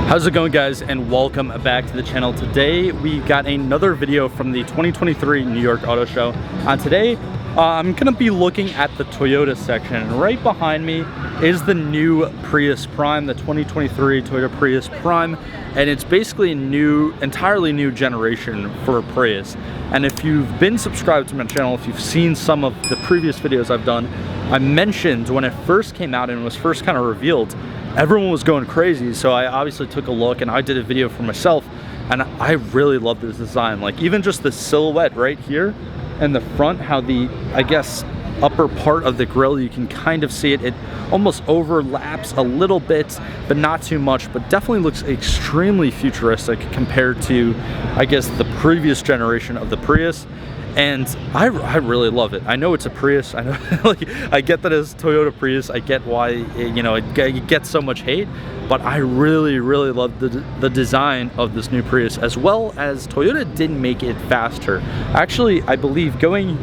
How's it going, guys, and welcome back to the channel. Today we got another video from the 2023 New York Auto Show. Today I'm gonna be looking at the Toyota section, and right behind me is the new Prius Prime, the 2023 Toyota Prius Prime, and it's basically a entirely new generation for a Prius. And if you've been subscribed to my channel, if you've seen some of the previous videos I've done, I mentioned when it first came out and was first kind of revealed, everyone was going crazy. So I obviously took a look and I did a video for myself, and I really love this design. Like, even just the silhouette right here in the front, how the, I guess, upper part of the grille, you can kind of see it. It almost overlaps a little bit, but not too much, but definitely looks extremely futuristic compared to, I guess, the previous generation of the Prius. And I really love it. I know it's a Prius. I know, like, I get that it's Toyota Prius. I get why it gets so much hate, but I really love the design of this new Prius, as well as Toyota did make it faster. Actually, I believe going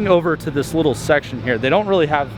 over to this little section here, they don't really have.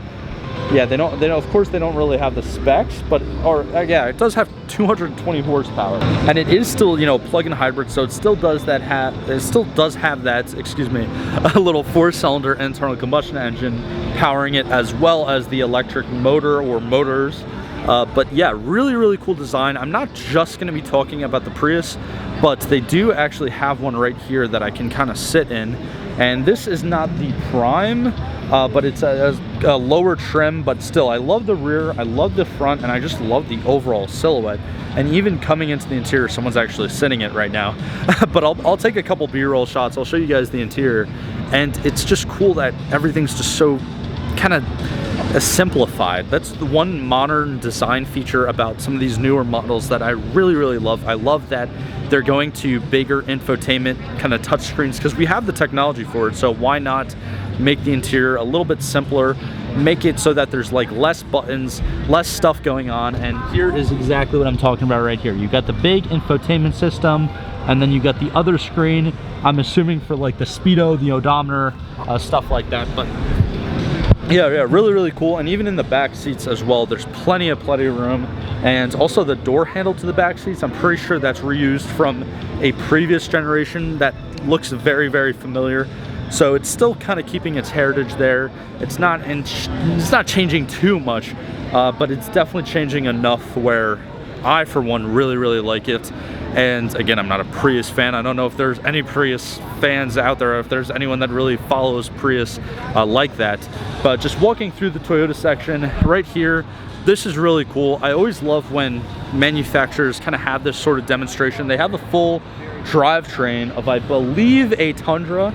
Yeah, of course they don't really have the specs, but it does have 220 horsepower, and it is still, plug-in hybrid, so it still does have that, excuse me, a little 4-cylinder internal combustion engine powering it, as well as the electric motor or motors. But yeah, really cool design. I'm not just going to be talking about the Prius, but they do actually have one right here that I can kind of sit in, and this is not the Prime, but it's a lower trim, but still, I love the rear, I love the front, and I just love the overall silhouette. And even coming into the interior, someone's actually sitting it right now. But I'll take a couple B-roll shots. I'll show you guys the interior, and it's just cool that everything's just so kind of simplified. That's the one modern design feature about some of these newer models that I really love. I love that they're going to bigger infotainment kind of touchscreens, because we have the technology for it. So why not make the interior a little bit simpler, make it so that there's like less buttons, less stuff going on. And here is exactly what I'm talking about right here. You got the big infotainment system, and then you got the other screen, I'm assuming for like the speedo, the odometer, stuff like that. But yeah, really cool. And even in the back seats as well, there's plenty of room. And also the door handle to the back seats, I'm pretty sure that's reused from a previous generation that looks very familiar. So it's still kind of keeping its heritage there. It's not changing too much, but it's definitely changing enough where I, for one, really like it. And again, I'm not a Prius fan. I don't know if there's any Prius fans out there, or if there's anyone that really follows Prius like that. But just walking through the Toyota section right here, this is really cool. I always love when manufacturers kind of have this sort of demonstration. They have a full drivetrain of, I believe, a Tundra,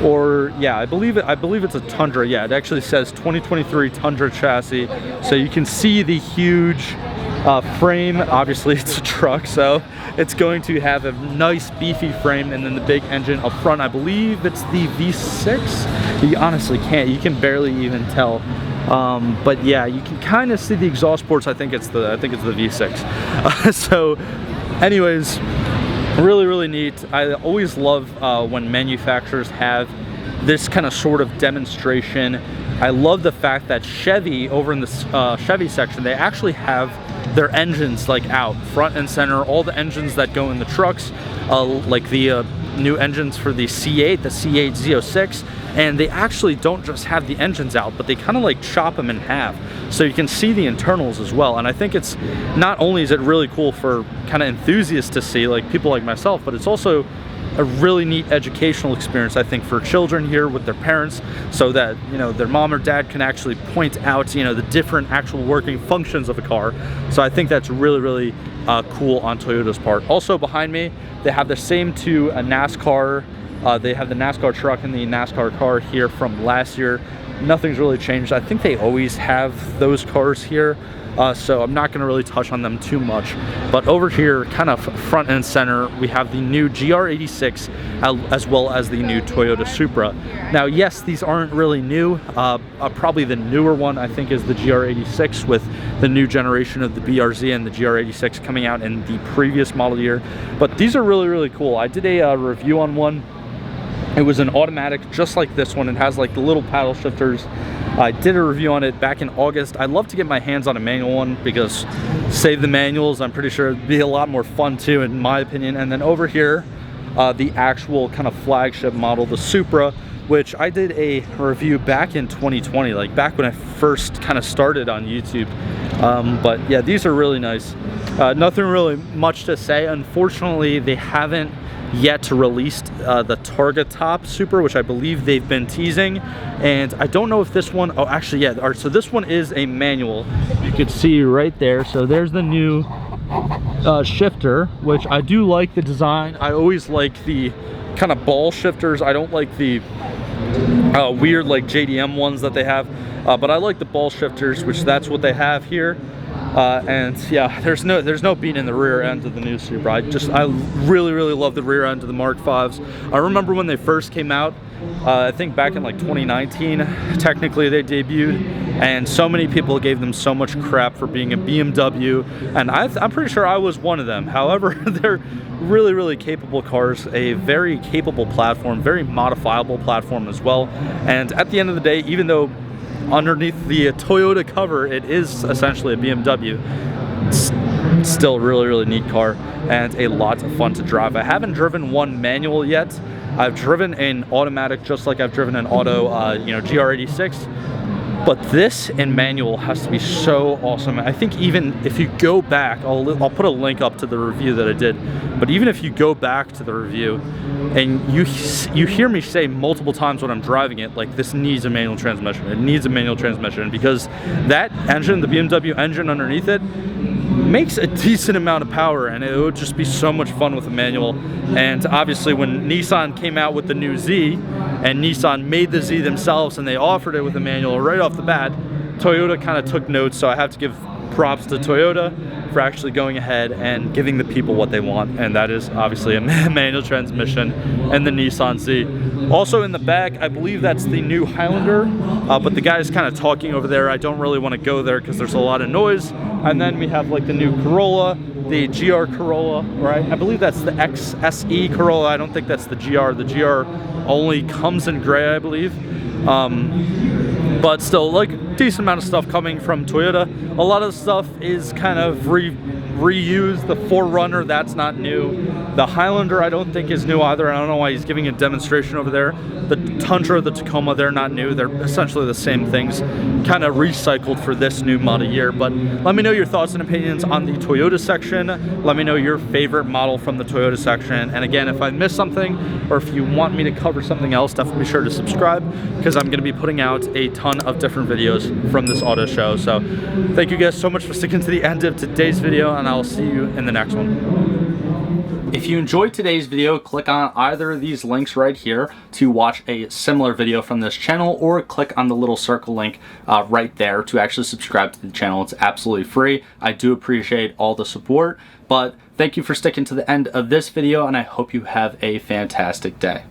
or yeah, I believe it's a Tundra. Yeah, it actually says 2023 Tundra chassis. So you can see the huge frame. Obviously it's a truck, so it's going to have a nice beefy frame, and then the big engine up front. I believe it's the V6. You honestly can't, you can barely even tell. But yeah, you can kind of see the exhaust ports. I think it's the V6. So anyways, really neat. I always love when manufacturers have this kind of sort of demonstration. I love the fact that Chevy, over in the Chevy section, they actually have their engines like out front and center. All the engines that go in the trucks, like the new engines for the C8, the C8 Z06, and they actually don't just have the engines out, but they kind of like chop them in half, so you can see the internals as well. And I think it's, not only is it really cool for kind of enthusiasts to see, like people like myself, but it's also a really neat educational experience, I think, for children here with their parents, so that, their mom or dad can actually point out, the different actual working functions of a car. So I think that's really cool on Toyota's part. Also behind me, they have the same to a NASCAR. They have the NASCAR truck and the NASCAR car here from last year. Nothing's really changed. I think they always have those cars here. So I'm not going to really touch on them too much. But over here, kind of front and center, we have the new GR86 as well as the new Toyota Supra. Now, yes, these aren't really new. Probably the newer one, I think, is the GR86, with the new generation of the BRZ and the GR86 coming out in the previous model year. But these are really cool. I did a review on one. It was an automatic, just like this one. It has like the little paddle shifters. I did a review on it back in August. I'd love to get my hands on a manual one because save the manuals, I'm pretty sure it'd be a lot more fun too, in my opinion. And then over here, the actual kind of flagship model, the Supra, which I did a review back in 2020, like back when I first kind of started on YouTube. But yeah, these are really nice. Nothing really much to say. Unfortunately, they haven't yet released the Targa Top Supra, which I believe they've been teasing. And I don't know if this one, oh actually yeah, all right, so this one is a manual. You can see right there. So there's the new shifter, which I do like the design. I always like the kind of ball shifters. I don't like the weird like JDM ones that they have, but I like the ball shifters, which that's what they have here. And yeah, there's no beat in the rear end of the new Supra. I really love the rear end of the Mark V's. I remember when they first came out, I think back in like 2019, technically they debuted, and so many people gave them so much crap for being a BMW, and I'm pretty sure I was one of them. However, they're really capable cars, a very capable platform, very modifiable platform as well. And at the end of the day, even though underneath the Toyota cover it is essentially a BMW, it's still a really neat car and a lot of fun to drive. I haven't driven one manual yet. I've driven an automatic, just like I've driven an auto, you know, GR86. But this in manual has to be so awesome. I think even if you go back, I'll put a link up to the review that I did. But even if you go back to the review and you hear me say multiple times when I'm driving it, like, this needs a manual transmission. It needs a manual transmission, because that engine, the BMW engine underneath it, makes a decent amount of power, and it would just be so much fun with a manual. And obviously when Nissan came out with the new Z, and Nissan made the Z themselves and they offered it with a manual right off the bat, Toyota kind of took notes. So I have to give props to Toyota for actually going ahead and giving the people what they want, and that is obviously a manual transmission and the Nissan Z. Also in the back, I believe that's the new Highlander, but the guy's kind of talking over there. I don't really want to go there because there's a lot of noise. And then we have like the new Corolla, the GR Corolla, right? I believe that's the XSE Corolla. I don't think that's the GR. The GR only comes in gray, I believe. But still, like, decent amount of stuff coming from Toyota. A lot of stuff is kind of reused. The 4Runner, that's not new. The Highlander, I don't think is new either. I don't know why he's giving a demonstration over there. The Tundra, the Tacoma, they're not new. They're essentially the same things, kind of recycled for this new model year. But let me know your thoughts and opinions on the Toyota section. Let me know your favorite model from the Toyota section. And again, if I missed something, or if you want me to cover something else, definitely be sure to subscribe, because I'm going to be putting out a ton of different videos from this auto show. So thank you guys so much for sticking to the end of today's video, and I'll see you in the next one. If you enjoyed today's video, click on either of these links right here to watch a similar video from this channel, or click on the little circle link right there to actually subscribe to the channel. It's absolutely free. I do appreciate all the support, but thank you for sticking to the end of this video, and I hope you have a fantastic day.